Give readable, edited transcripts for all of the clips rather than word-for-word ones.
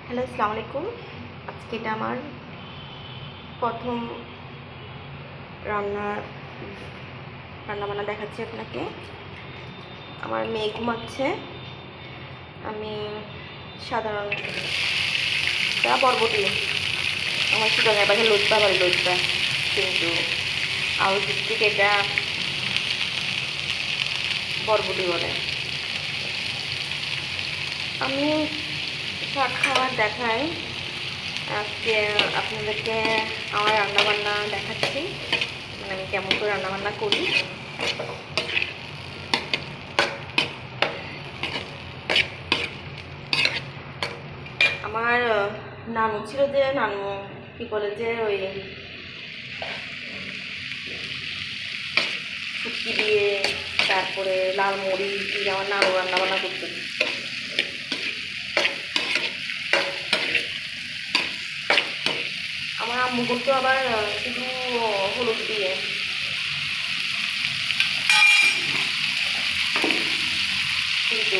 Hello, আসসালামু আলাইকুম। আজকে এটা আমার প্রথম রান্না রান্নাবান্না দেখাচ্ছি আপনাকে। আমার মেয়ে ঘুমাচ্ছে। আমি সাধারণ বরবটি, আমার সুতরাং পাশে লজ্জা বলে লজ্জা, কিন্তু আউট ডিস্ট্রিক্ট এটা বরবটি বলে। আমি শাক খাবার দেখাই। আজকে আপনাদেরকে আমার রান্নাবান্না দেখাচ্ছি, আমি কেমন করে রান্নাবান্না করি। আমার নানু ছিল, যে নানু কি বলে যে ওই শুটকি দিয়ে, তারপরে লাল মরিচ দিয়ে আমার নানু রান্নাবান্না করতো। আমার আম্মু করতো আবার শুধু হলুদ দিয়ে। কিন্তু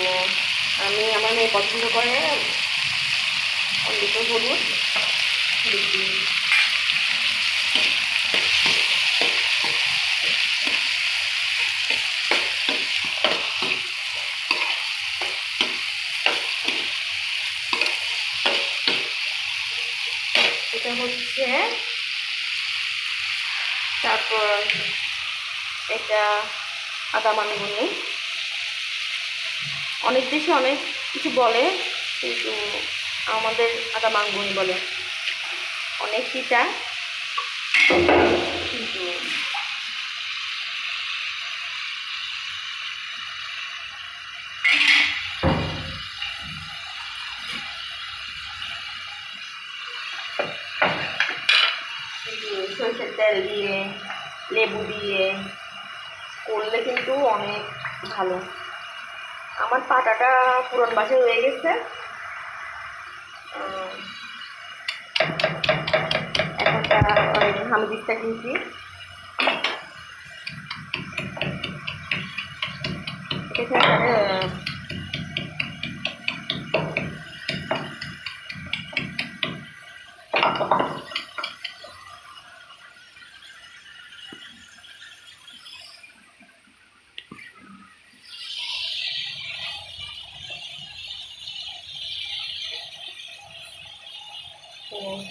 আমার মেয়ে পছন্দ করে অল্প হলুদ দিয়ে। এটা হচ্ছে, তারপর এটা আদা মানগুনি। অনেক দেশে অনেক কিছু বলে, কিন্তু আমাদের আদা মাঙ্গুনি বলে। অনেক পিঠা, কিন্তু সরষের তেল দিয়ে, লেবু দিয়ে করলে কিন্তু অনেক ভালো। আমার পাটাটা পুরন বাসে হয়ে গেছে, একটা হামিদিসটা কিনছি। এখানে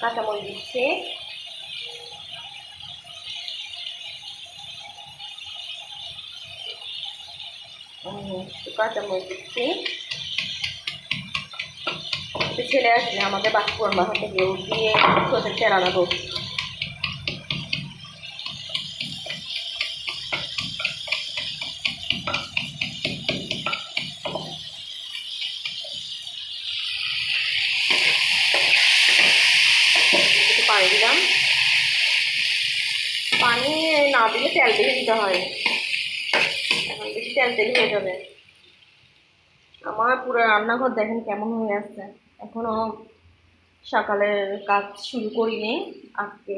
কাঁচামরিচ দিচ্ছি, কাঁচামরিচ দিচ্ছি। ছেলে আসলে আমাদের বাসপুরান বাসা থেকে দিয়ে সরষের তেল আনাবো। একটু পানি দিলাম। পানি না দিলে তেল দিয়ে দিতে হয়, এখন বেশি তেল তেল হয়ে যাবে। আমার পুরো রান্নাঘর দেখেন কেমন হয়ে আসছে। এখনো সকালের কাজ শুরু করিনি, আজকে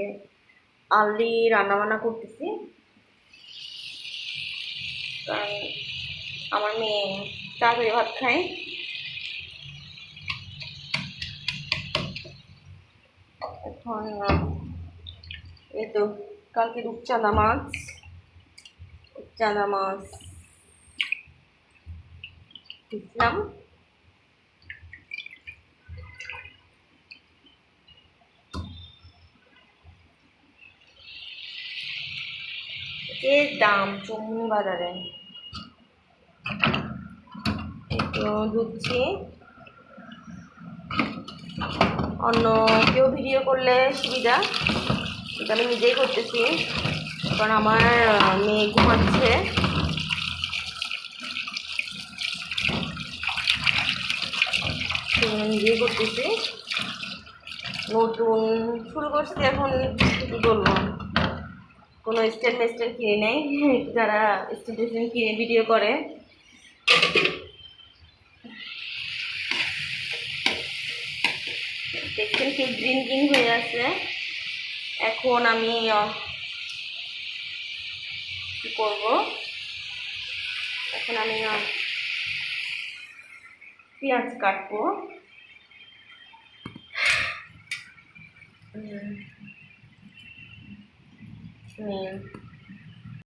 আর্লি রান্নাবান্না করতেছি, কারণ আমার মেয়ে তাড়াতাড়ি ভাত খায়। এখন এই তো কালকে রূপচাঁদা মাছ দিচ্ছিলাম। এর দাম চুমনি বাজারে, একটু ধুচ্ছি। অন্য কেউ ভিডিও করলে সুবিধা, এটা আমি নিজেই করতেছি, কারণ আমার মেয়ে ঘুমাচ্ছে। নিজেই করতেছি, নতুন শুরু করছি এখন। কি বলবো, কোনো স্ট্যান্ড মেস্ট্যান্ড কিনে নেই, যারা স্ট্যান্ড কিনে ভিডিও করে। দেখছেন কি গ্রিন গ্রিন হয়ে আছে। এখন আমি কি করব, এখন আমি পেঁয়াজ কাটবো। হুম।